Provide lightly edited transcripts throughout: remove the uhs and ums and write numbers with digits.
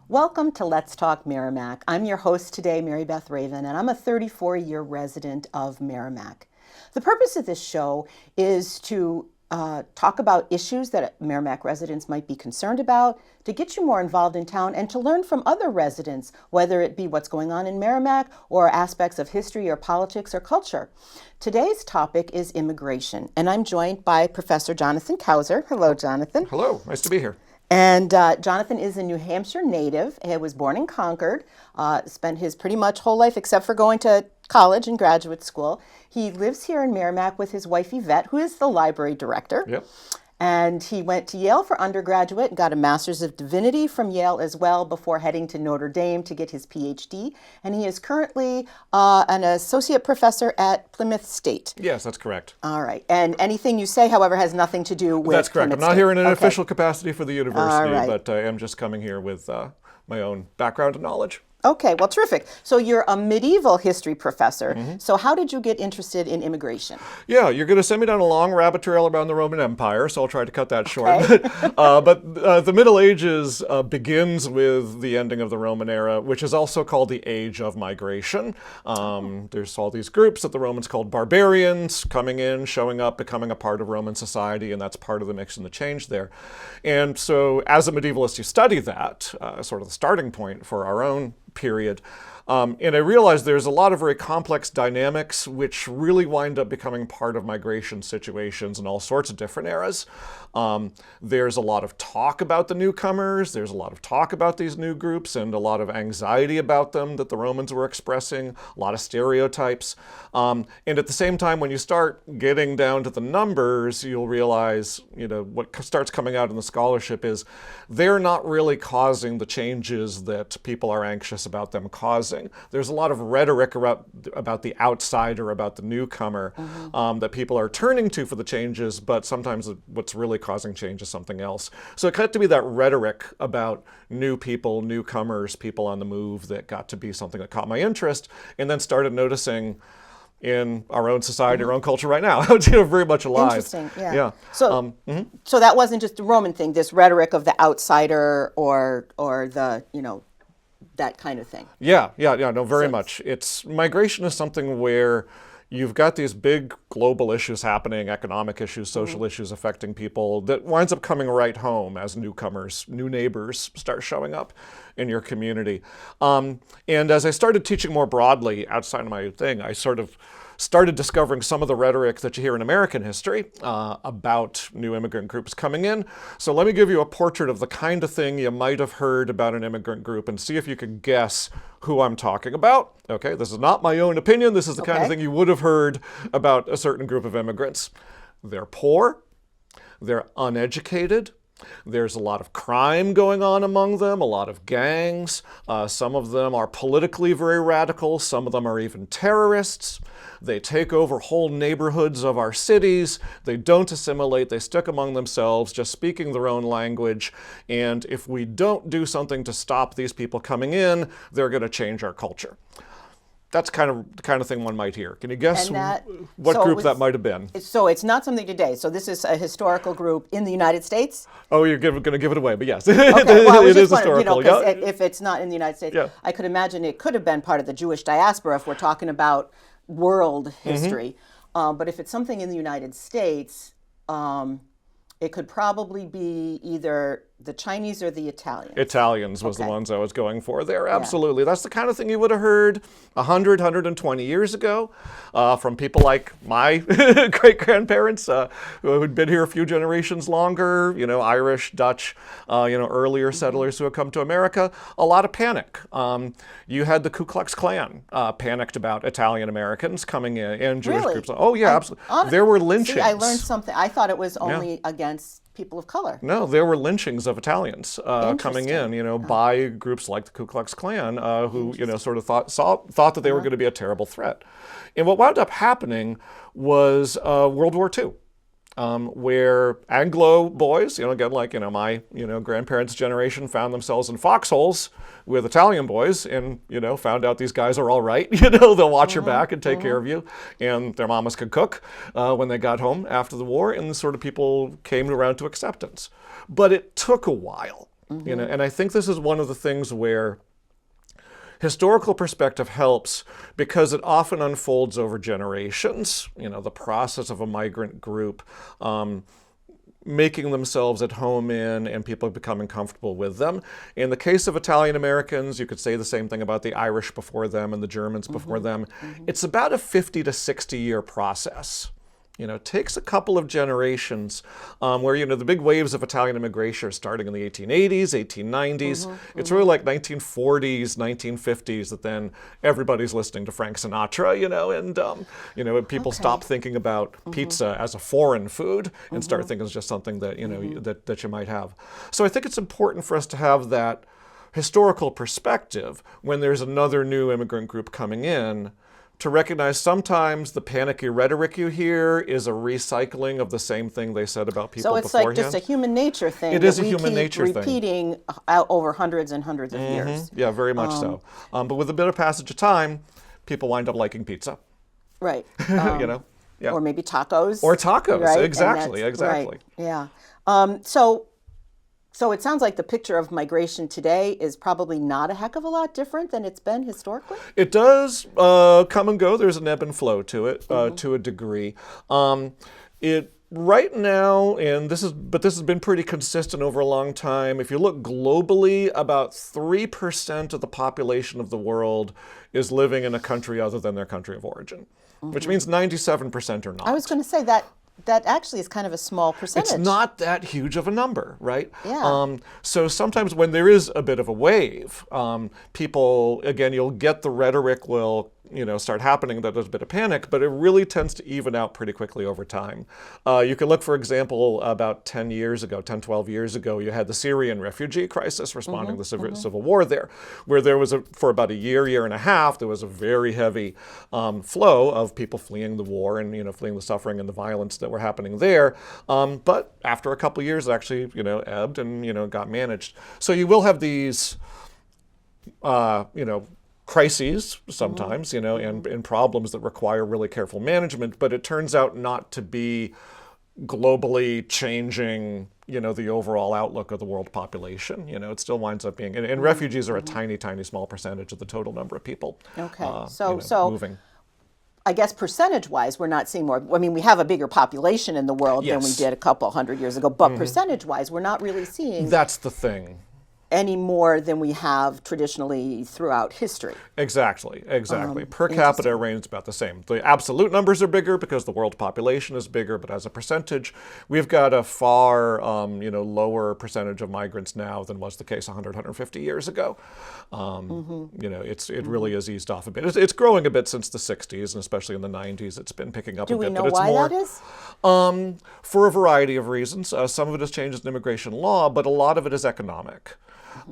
Welcome to Let's Talk Merrimack. I'm your host today, Mary Beth Raven, and I'm a 34-year resident of Merrimack. The purpose of this show is to talk about issues that Merrimack residents might be concerned about, to get you more involved in town, and to learn from other residents, whether it be what's going on in Merrimack or aspects of history or politics or culture. Today's topic is immigration, and I'm joined by Professor Jonathan Couser. Hello, Jonathan. Hello, nice to be here. And Jonathan is a New Hampshire native. He was born in Concord, spent his pretty much whole life, except for going to college and graduate school. He lives here in Merrimack with his wife, Yvette, who is the library director. Yep. And he went to Yale for undergraduate and got a Master's of Divinity from Yale as well before heading to Notre Dame to get his PhD. And he is currently an associate professor at Plymouth State. Yes, that's correct. All right. And anything you say, however, has nothing to do with That's correct. Plymouth I'm not State. here in an Okay. official capacity for the university, right. but I am just coming here with my own background and knowledge. Okay, well, terrific. So you're a medieval history professor. So how did you get interested in immigration? Yeah, you're going to send me down a long rabbit trail around the Roman Empire, so I'll try to cut that short. Okay. But the Middle Ages begins with the ending of the Roman era, which is also called the Age of Migration. There's all these groups that the Romans called barbarians coming in, showing up, becoming a part of Roman society, and that's part of the mix and the change there. And so as a medievalist, you study that, sort of the starting point for our own period. And I realized there's a lot of very complex dynamics which really wind up becoming part of migration situations in all sorts of different eras. There's a lot of talk about the newcomers, there's a lot of talk about these new groups and a lot of anxiety about them that the Romans were expressing, a lot of stereotypes. And at the same time, when you start getting down to the numbers, you'll realize, what starts coming out in the scholarship is they're not really causing the changes that people are anxious about them causing. There's a lot of rhetoric about the outsider, about the newcomer, that people are turning to for the changes, but sometimes what's really causing change is something else. So it got to be that rhetoric about new people, newcomers, people on the move that got to be something that caught my interest, and then started noticing in our own society, our own culture right now. It's very much alive. Interesting, yeah. So, so that wasn't just a Roman thing, this rhetoric of the outsider or the, that kind of thing. Yeah, no, very much. Migration is something where you've got these big global issues happening, economic issues, social issues affecting people that winds up coming right home as newcomers, new neighbors start showing up in your community. And as I started teaching more broadly outside of my thing, I sort of started discovering some of the rhetoric that you hear in American history about new immigrant groups coming in. So let me give you a portrait of the kind of thing you might have heard about an immigrant group and see if you can guess who I'm talking about. Okay, this is not my own opinion. This is the kind of thing you would have heard about a certain group of immigrants. They're poor, they're uneducated, there's a lot of crime going on among them, a lot of gangs. Some of them are politically very radical. Some of them are even terrorists. They take over whole neighborhoods of our cities. They don't assimilate. They stick among themselves, just speaking their own language. And if we don't do something to stop these people coming in, they're going to change our culture. That's the kind of thing one might hear. Can you guess what group that might have been? So it's not something today. So this is a historical group in the United States? Oh, you're going to give it away, but yes. Okay, well, it is historical. If it's not in the United States, I could imagine it could have been part of the Jewish diaspora if we're talking about world history. But if it's something in the United States, it could probably be either the Chinese or the Italians. Italians was the ones I was going for there. Absolutely. That's the kind of thing you would have heard 100, 120 years ago from people like my great-grandparents who had been here a few generations longer, Irish, Dutch, earlier settlers who had come to America. A lot of panic. You had the Ku Klux Klan panicked about Italian Americans coming in and Jewish groups. Oh, yeah, absolutely. There were lynchings. See, I learned something. I thought it was only against people of color. No, there were lynchings of Italians coming in, by groups like the Ku Klux Klan, who, sort of thought that they were going to be a terrible threat. And what wound up happening was World War II. Where Anglo boys, again, like, my, grandparents' generation found themselves in foxholes with Italian boys and, found out these guys are all right. They'll watch your back and take care of you. And their mamas could cook when they got home after the war. And sort of people came around to acceptance. But it took a while. And I think this is one of the things where historical perspective helps because it often unfolds over generations. The process of a migrant group making themselves at home in and people becoming comfortable with them. In the case of Italian Americans, you could say the same thing about the Irish before them and the Germans before them. It's about a 50 to 60 year process. It takes a couple of generations where, the big waves of Italian immigration are starting in the 1880s, 1890s. It's really like 1940s, 1950s that then everybody's listening to Frank Sinatra, and people stop thinking about pizza as a foreign food and start thinking it's just something that, that you might have. So I think it's important for us to have that historical perspective when there's another new immigrant group coming in, to recognize sometimes the panicky rhetoric you hear is a recycling of the same thing they said about people beforehand. So it's like just a human nature thing. It is a human nature thing. Repeating over hundreds and hundreds of years. Yeah, very much so. But with a bit of passage of time, people wind up liking pizza. Right. Yeah. Or maybe tacos. Or tacos, right? exactly. Right. Yeah. So it sounds like the picture of migration today is probably not a heck of a lot different than it's been historically. It does come and go. There's an ebb and flow to it to a degree. Right now, this has been pretty consistent over a long time. If you look globally, about 3% of the population of the world is living in a country other than their country of origin, which means 97% are not. I was going to say that actually is kind of a small percentage. It's not that huge of a number, right? Yeah. So sometimes when there is a bit of a wave, people, again, you'll get the rhetoric will start happening that there's a bit of panic, but it really tends to even out pretty quickly over time. You can look, for example, about 12 years ago, you had the Syrian refugee crisis responding to the civil war there, where there was, for about a year and a half, there was a very heavy flow of people fleeing the war and, fleeing the suffering and the violence that were happening there. But after a couple of years, it actually, ebbed and, got managed. So you will have these, crises sometimes, and problems that require really careful management, but it turns out not to be globally changing, the overall outlook of the world population. It still winds up being, and refugees are a tiny, tiny, small percentage of the total number of people. Okay, so moving. I guess percentage-wise, we're not seeing more. I mean, we have a bigger population in the world than we did a couple hundred years ago, but percentage-wise, we're not really seeing. That's the thing. Any more than we have traditionally throughout history. Exactly. Per capita remains about the same. The absolute numbers are bigger because the world population is bigger, but as a percentage, we've got a far lower percentage of migrants now than was the case 150 years ago. It really has eased off a bit. It's growing a bit since the 60s, and especially in the 90s, it's been picking up a bit. Do we know why that is? For a variety of reasons. Some of it is changes in immigration law, but a lot of it is economic.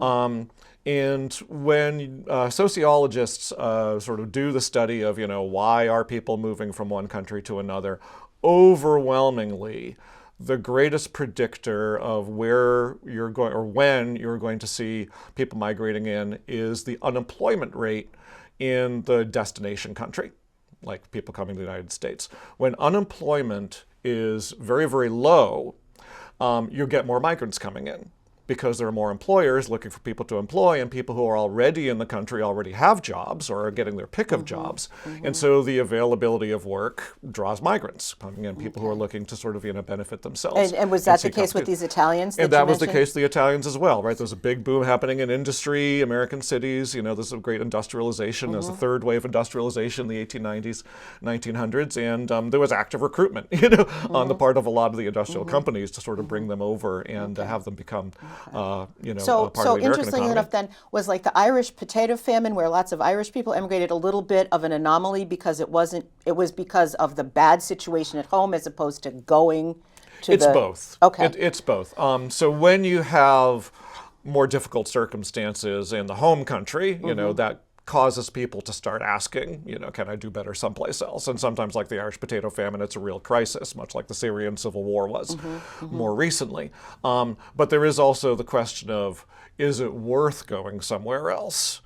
And when sociologists sort of do the study of, why are people moving from one country to another, overwhelmingly, the greatest predictor of where you're going or when you're going to see people migrating in is the unemployment rate in the destination country, like people coming to the United States. When unemployment is very, very low, you get more migrants coming in, because there are more employers looking for people to employ, and people who are already in the country already have jobs or are getting their pick of jobs. And so the availability of work draws migrants coming in, people who are looking to sort of benefit themselves. And was that the case with these Italians? And that was the case with the Italians as well, right? There's a big boom happening in industry, American cities. There's a great industrialization. There's a third wave industrialization in the 1890s, 1900s, and there was active recruitment, on the part of a lot of the industrial companies to sort of bring them over and have them become part of the American economy. So interestingly enough then, was like the Irish potato famine, where lots of Irish people emigrated, a little bit of an anomaly because it was because of the bad situation at home as opposed to going to It's both. Okay. It's both. So when you have more difficult circumstances in the home country, that causes people to start asking, can I do better someplace else? And sometimes, like the Irish potato famine, it's a real crisis, much like the Syrian civil war was more recently. But there is also the question of, is it worth going somewhere else?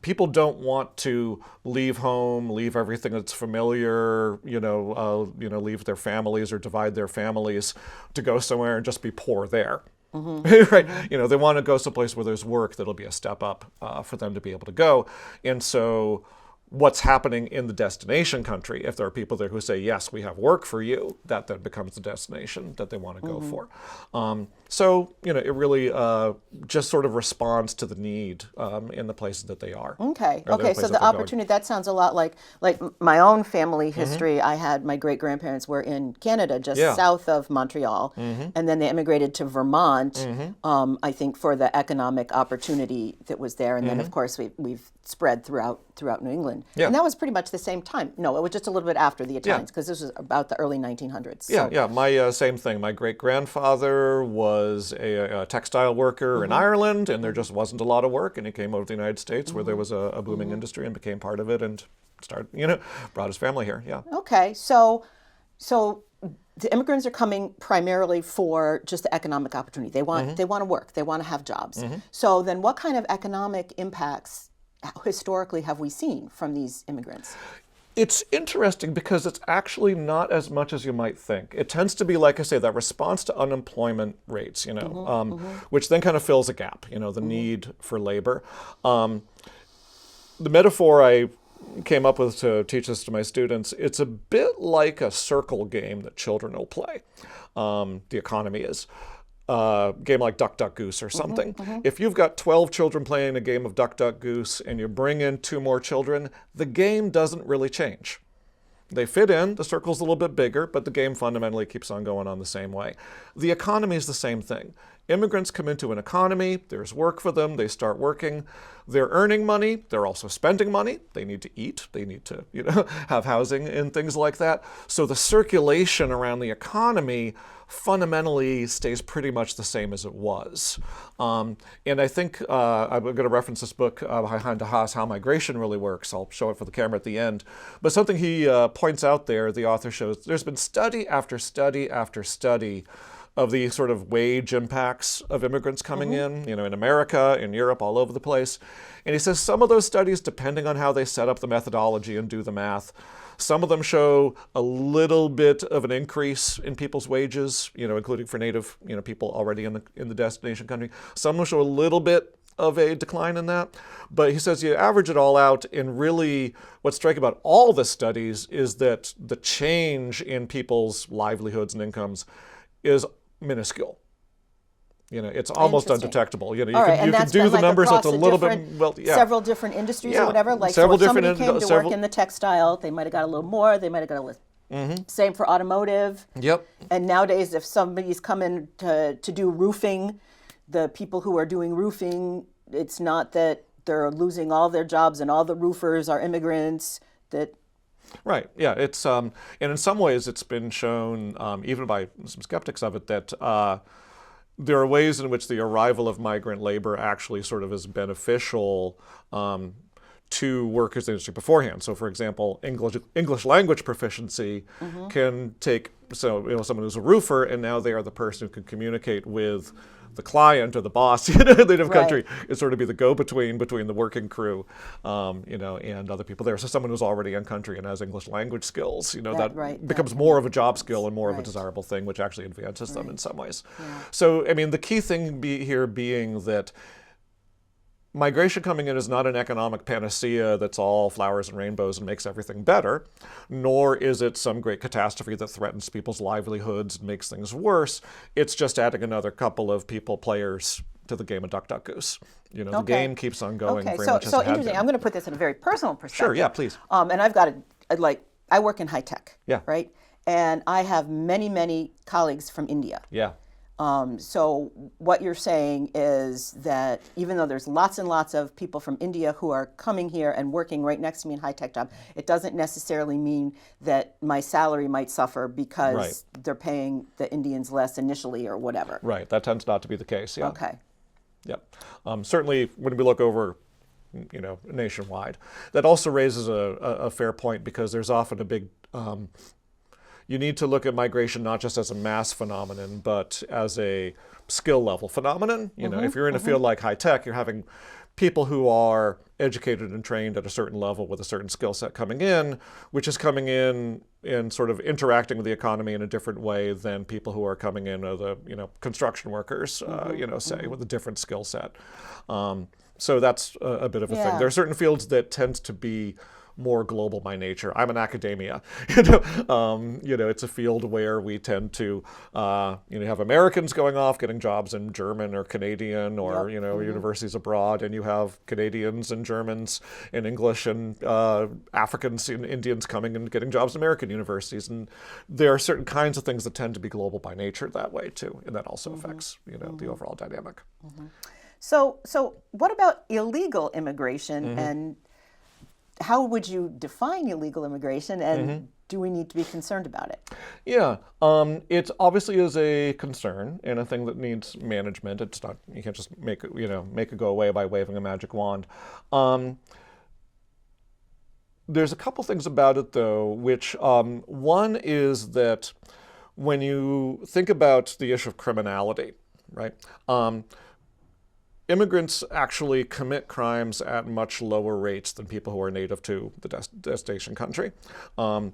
People don't want to leave home, leave everything that's familiar, leave their families or divide their families to go somewhere and just be poor there. right? You know, they want to go someplace where there's work that'll be a step up for them to be able to go. And so what's happening in the destination country, if there are people there who say, yes, we have work for you, that then becomes the destination that they want to go for. So, you know, it really just sort of responds to the need in the places that they are. Okay. Okay. So the opportunity, that sounds a lot like my own family history. I had my great grandparents were in Canada, just south of Montreal, and then they immigrated to Vermont. I think for the economic opportunity that was there, and then of course we've spread throughout New England. And that was pretty much the same time. No, it was just a little bit after the Italians, because this was about the early 1900s. So. Yeah. My same thing. My great grandfather was a textile worker in Ireland, and there just wasn't a lot of work, and he came over to the United States where there was a booming industry and became part of it and started, you know, brought his family here. Yeah. Okay. So the immigrants are coming primarily for just the economic opportunity. They want to work. They want to have jobs. So then what kind of economic impacts historically have we seen from these immigrants? It's interesting because it's actually not as much as you might think. It tends to be, like I say, that response to unemployment rates, you know, which then kind of fills a gap, you know, the need for labor. The metaphor I came up with to teach this to my students, it's a bit like a circle game that children will play. The economy is. Game like Duck, Duck, Goose or something. If you've got 12 children playing a game of Duck, Duck, Goose and you bring in 2 more children, the game doesn't really change. They fit in, the circle's a little bit bigger, but the game fundamentally keeps on going on the same way. The economy is the same thing. Immigrants come into an economy, there's work for them, they start working, they're earning money, they're also spending money, they need to eat, they need to, you know, have housing and things like that. So the circulation around the economy fundamentally stays pretty much the same as it was. And I think I'm going to reference this book by Hein, Haas, How Migration Really Works. I'll show it for the camera at the end. But something he points out there, the author shows, there's been study after study after study of the sort of wage impacts of immigrants coming in, you know, in America, in Europe, all over the place. And he says some of those studies, depending on how they set up the methodology and do the math, some of them show a little bit of an increase in people's wages, you know, including for native, you know, people already in the destination country. Some will show a little bit of a decline in that. But he says you average it all out, and really what's striking about all the studies is that the change in people's livelihoods and incomes is minuscule. You know, it's almost undetectable. You know, you can do the numbers. It's a little bit, several different industries or whatever. Like, so if somebody came to work in the textile, they might have got a little more. They might have got a little. Same for automotive. Yep. And nowadays, if somebody's coming to do roofing, the people who are doing roofing, it's not that they're losing all their jobs and all the roofers are immigrants. That. Right. Yeah. It's and in some ways, it's been shown even by some skeptics of it that. There are ways in which the arrival of migrant labor actually sort of is beneficial to workers in the industry beforehand. So, for example, English language proficiency can take, so, you know, someone who's a roofer, and now they are the person who can communicate with the client or the boss, you know, the native country, is sort of be the go-between between the working crew, you know, and other people there. So someone who's already in country and has English language skills, you know, that becomes more of a job skill and more of a desirable thing, which actually advances them in some ways. So, I mean, the key thing here being that migration coming in is not an economic panacea that's all flowers and rainbows and makes everything better, nor is it some great catastrophe that threatens people's livelihoods and makes things worse. It's just adding another couple of players to the game of Duck, Duck, Goose. You know, the game keeps on going very much as it had interesting. been. I'm going to put this in a very personal perspective. Sure, yeah, please. And I've got I work in high tech, right? And I have many, many colleagues from India. Yeah. So what you're saying is that even though there's lots and lots of people from India who are coming here and working right next to me in high-tech job, it doesn't necessarily mean that my salary might suffer because they're paying the Indians less initially or whatever. Right. That tends not to be the case. Yeah. Okay. Yep. Certainly when we look over, you know, nationwide, that also raises a fair point, because there's often a big you need to look at migration not just as a mass phenomenon, but as a skill level phenomenon. You know, if you're in a field like high tech, you're having people who are educated and trained at a certain level with a certain skill set coming in, which is coming in and sort of interacting with the economy in a different way than people who are coming in as construction workers, say with a different skill set. So that's a bit of a thing. There are certain fields that tend to be more global by nature. I'm in academia. It's a field where we tend to, have Americans going off getting jobs in German or Canadian or universities abroad, and you have Canadians and Germans in English and Africans and Indians coming and getting jobs in American universities. And there are certain kinds of things that tend to be global by nature that way too, and that also affects the overall dynamic. So what about illegal immigration, and how would you define illegal immigration, and do we need to be concerned about it? Yeah, it obviously is a concern and a thing that needs management. It's not, you can't just make it go away by waving a magic wand. There's a couple things about it though, which one is that when you think about the issue of criminality, right? Immigrants actually commit crimes at much lower rates than people who are native to the destination country. Even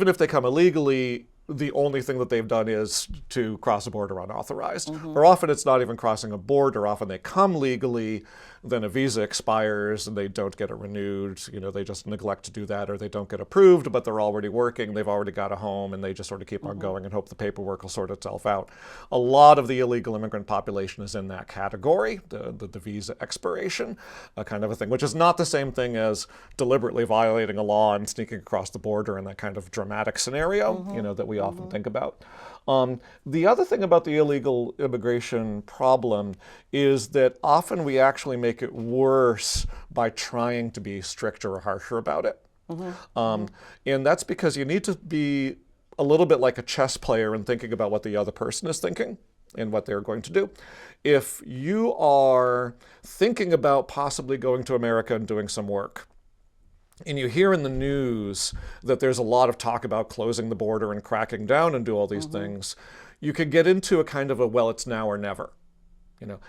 if they come illegally, the only thing that they've done is to cross a border unauthorized. Or often it's not even crossing a border. Often they come legally, then a visa expires and they don't get it renewed. They just neglect to do that, or they don't get approved, but they're already working, they've already got a home, and they just sort of keep on going and hope the paperwork will sort itself out. A lot of the illegal immigrant population is in that category, the visa expiration kind of a thing, which is not the same thing as deliberately violating a law and sneaking across the border in that kind of dramatic scenario, that we often think about. The other thing about the illegal immigration problem is that often we actually make it worse by trying to be stricter or harsher about it. And that's because you need to be a little bit like a chess player in thinking about what the other person is thinking and what they're going to do. If you are thinking about possibly going to America and doing some work, and you hear in the news that there's a lot of talk about closing the border and cracking down and do all these things, you could get into a kind of a, well, it's now or never.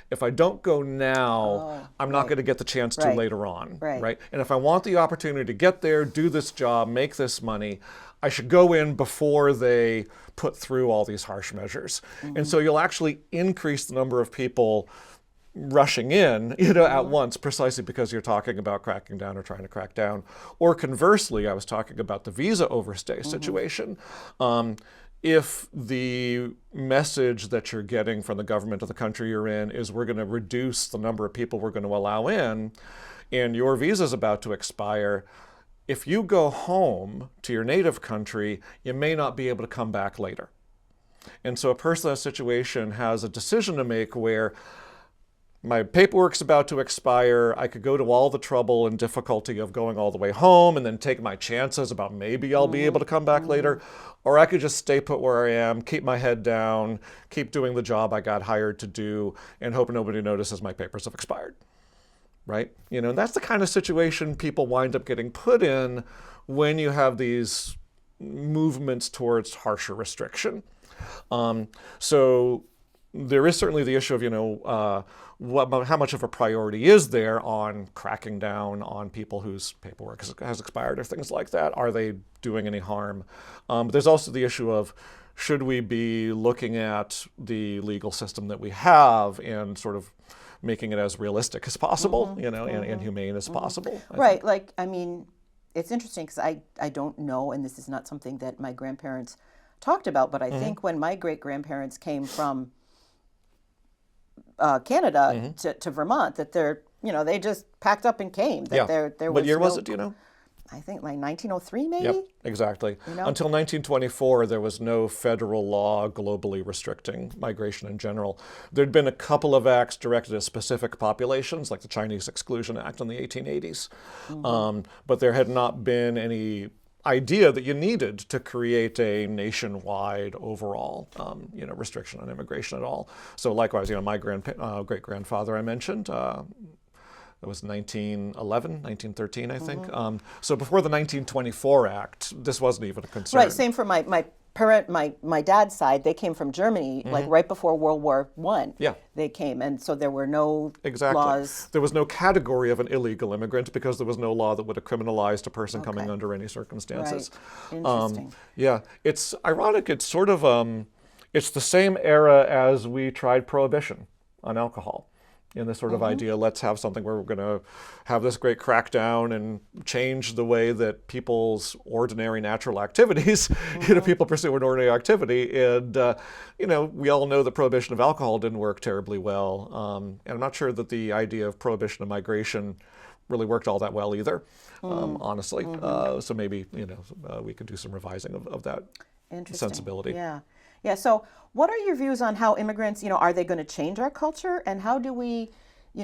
If I don't go now, I'm not going to get the chance to later on, right? And if I want the opportunity to get there, do this job, make this money, I should go in before they put through all these harsh measures. And so you'll actually increase the number of people rushing in, at once, precisely because you're talking about cracking down or trying to crack down. Or conversely, I was talking about the visa overstay situation. If the message that you're getting from the government of the country you're in is we're going to reduce the number of people we're going to allow in, and your visa's about to expire, if you go home to your native country, you may not be able to come back later. And so a person in that situation has a decision to make where my paperwork's about to expire, I could go to all the trouble and difficulty of going all the way home and then take my chances about maybe I'll be able to come back later, or I could just stay put where I am, keep my head down, keep doing the job I got hired to do, and hope nobody notices my papers have expired, right? And that's the kind of situation people wind up getting put in when you have these movements towards harsher restriction. So there is certainly the issue of, how much of a priority is there on cracking down on people whose paperwork has expired or things like that? Are they doing any harm? But there's also the issue of, should we be looking at the legal system that we have and sort of making it as realistic as possible, and humane as possible? Right. It's interesting because I don't know, and this is not something that my grandparents talked about, but I think when my great-grandparents came from Canada to Vermont, that they just packed up and came. That there was what year was it, do you know? I think like 1903 maybe? Yep, exactly. Until 1924, there was no federal law globally restricting migration in general. There'd been a couple of acts directed at specific populations, like the Chinese Exclusion Act in the 1880s. But there had not been any idea that you needed to create a nationwide overall, restriction on immigration at all. So likewise, my great-grandfather I mentioned, it was 1911, 1913, I think. So before the 1924 Act, this wasn't even a concern. Right, same for my my dad's side, they came from Germany, like right before World War I. Yeah. They came, and so there were no Exactly. laws. There was no category of an illegal immigrant because there was no law that would have criminalized a person coming under any circumstances. Right. Interesting. Yeah, it's ironic. It's sort of it's the same era as we tried prohibition on alcohol. In this sort of idea, let's have something where we're going to have this great crackdown and change the way that people's ordinary natural activities, people pursue an ordinary activity. And, we all know that prohibition of alcohol didn't work terribly well. And I'm not sure that the idea of prohibition of migration really worked all that well either, honestly. So maybe, we could do some revising of that sensibility. Yeah. Yeah. So what are your views on how immigrants, are they going to change our culture, and how do we,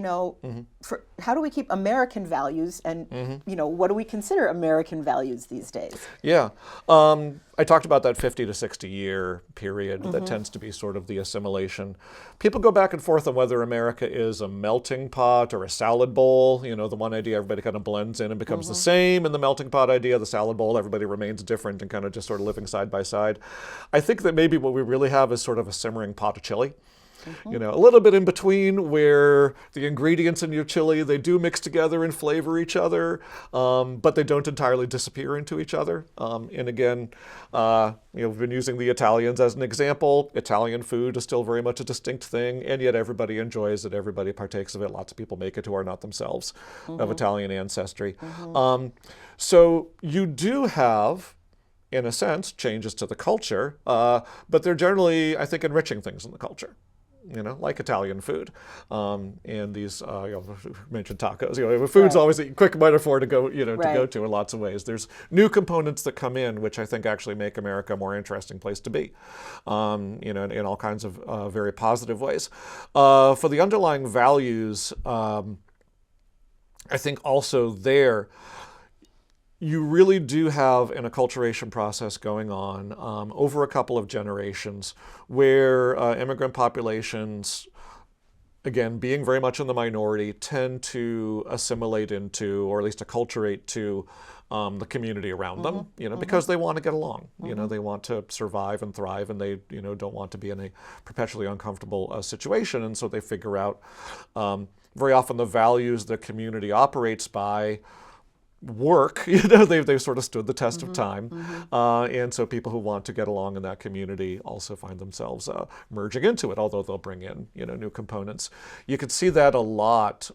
how do we keep American values, and, what do we consider American values these days? Yeah. I talked about that 50 to 60 year period that tends to be sort of the assimilation. People go back and forth on whether America is a melting pot or a salad bowl. The one idea, everybody kind of blends in and becomes the same. And the melting pot idea, the salad bowl, everybody remains different and kind of just sort of living side by side. I think that maybe what we really have is sort of a simmering pot of chili. A little bit in between, where the ingredients in your chili, they do mix together and flavor each other, but they don't entirely disappear into each other. And again, we've been using the Italians as an example. Italian food is still very much a distinct thing, and yet everybody enjoys it. Everybody partakes of it. Lots of people make it who are not themselves of Italian ancestry. So you do have, in a sense, changes to the culture, but they're generally, I think, enriching things in the culture. Like Italian food, and these, mentioned tacos. Food's always a quick metaphor to go, to go to in lots of ways. There's new components that come in, which I think actually make America a more interesting place to be, in all kinds of very positive ways. For the underlying values, I think also there, you really do have an acculturation process going on over a couple of generations where immigrant populations, again, being very much in the minority, tend to assimilate into, or at least acculturate to, the community around them, because they want to get along. They want to survive and thrive, and they, don't want to be in a perpetually uncomfortable situation. And so they figure out very often the values the community operates by work, they've sort of stood the test of time. And so people who want to get along in that community also find themselves merging into it, although they'll bring in, new components. You can see that a lot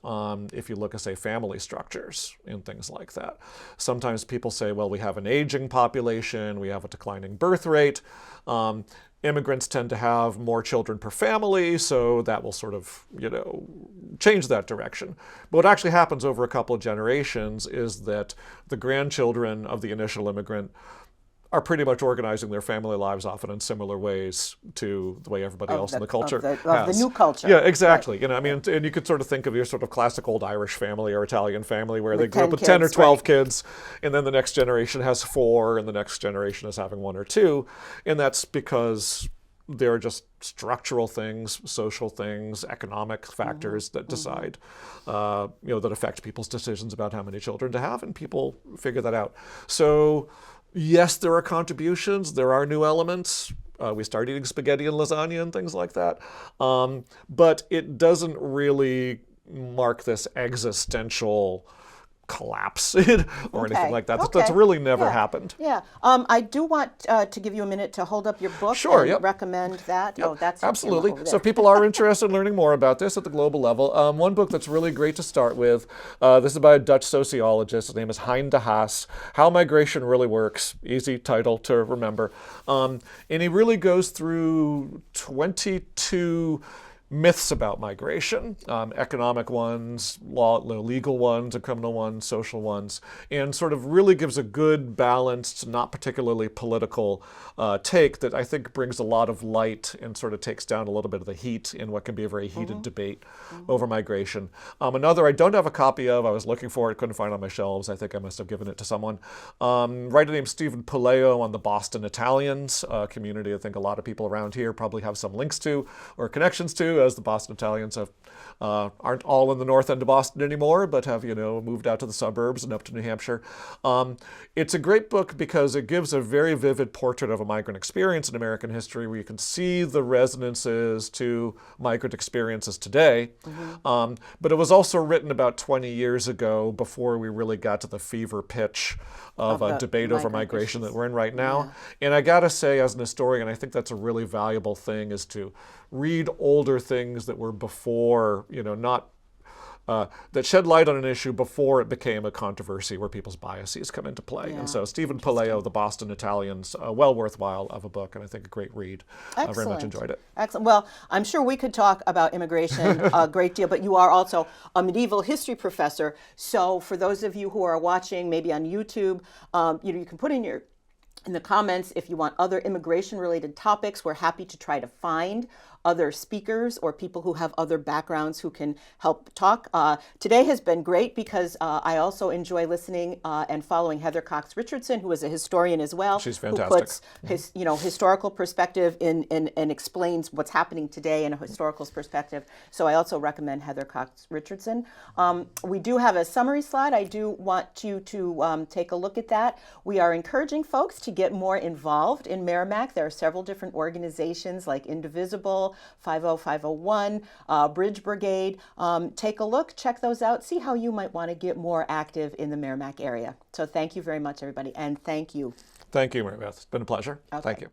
if you look at, say, family structures and things like that. Sometimes people say, well, we have an aging population, we have a declining birth rate. Immigrants tend to have more children per family, so that will sort of, change that direction. But what actually happens over a couple of generations is that the grandchildren of the initial immigrant are pretty much organizing their family lives often in similar ways to the way everybody else in the culture has. Of the new culture. Yeah, exactly. Right. And you could sort of think of your sort of classic old Irish family or Italian family where they grew up with 10 or 12 kids, and then the next generation has 4, and the next generation is having 1 or 2. And that's because there are just structural things, social things, economic factors that decide, that affect people's decisions about how many children to have, and people figure that out. So, yes, there are contributions, there are new elements. We start eating spaghetti and lasagna and things like that. But it doesn't really mark this existential collapse or anything like that. That's really never happened. Yeah. I do want to give you a minute to hold up your book and recommend that. Yep. Oh, that's absolutely. So if people are interested in learning more about this at the global level, one book that's really great to start with, this is by a Dutch sociologist. His name is Hein de Haas, How Migration Really Works. Easy title to remember. And he really goes through 22 myths about migration, economic ones, legal ones, and criminal ones, social ones, and sort of really gives a good, balanced, not particularly political take that I think brings a lot of light and sort of takes down a little bit of the heat in what can be a very heated debate over migration. Another I don't have a copy of, I was looking for it, couldn't find it on my shelves. I think I must have given it to someone. Writer named Stephen Puleo on the Boston Italians, a community I think a lot of people around here probably have some links to or connections to. as the Boston Italians have aren't all in the north end of Boston anymore, but have, moved out to the suburbs and up to New Hampshire. It's a great book because it gives a very vivid portrait of a migrant experience in American history, where you can see the resonances to migrant experiences today. But it was also written about 20 years ago, before we really got to the fever pitch of a debate over migration that we're in right now. And I gotta say, as an historian, I think that's a really valuable thing, is to read older things that were before, that shed light on an issue before it became a controversy where people's biases come into play. And so Stephen Puleo, The Boston Italians, well worthwhile of a book, and I think a great read. I very much enjoyed it. Excellent. Well, I'm sure we could talk about immigration a great deal, but you are also a medieval history professor. So for those of you who are watching, maybe on YouTube, you can put in the comments if you want other immigration-related topics. We're happy to try to find other speakers or people who have other backgrounds who can help talk. Today has been great because I also enjoy listening and following Heather Cox Richardson, who is a historian as well. She's fantastic. Who puts historical perspective in and explains what's happening today in a historical perspective. So I also recommend Heather Cox Richardson. We do have a summary slide. I do want you to take a look at that. We are encouraging folks to get more involved in Merrimack. There are several different organizations like Indivisible, 50501, Bridge Brigade. Take a look, check those out, see how you might want to get more active in the Merrimack area. So thank you very much, everybody, and thank you. Thank you, Mary Beth. It's been a pleasure. Okay. Thank you.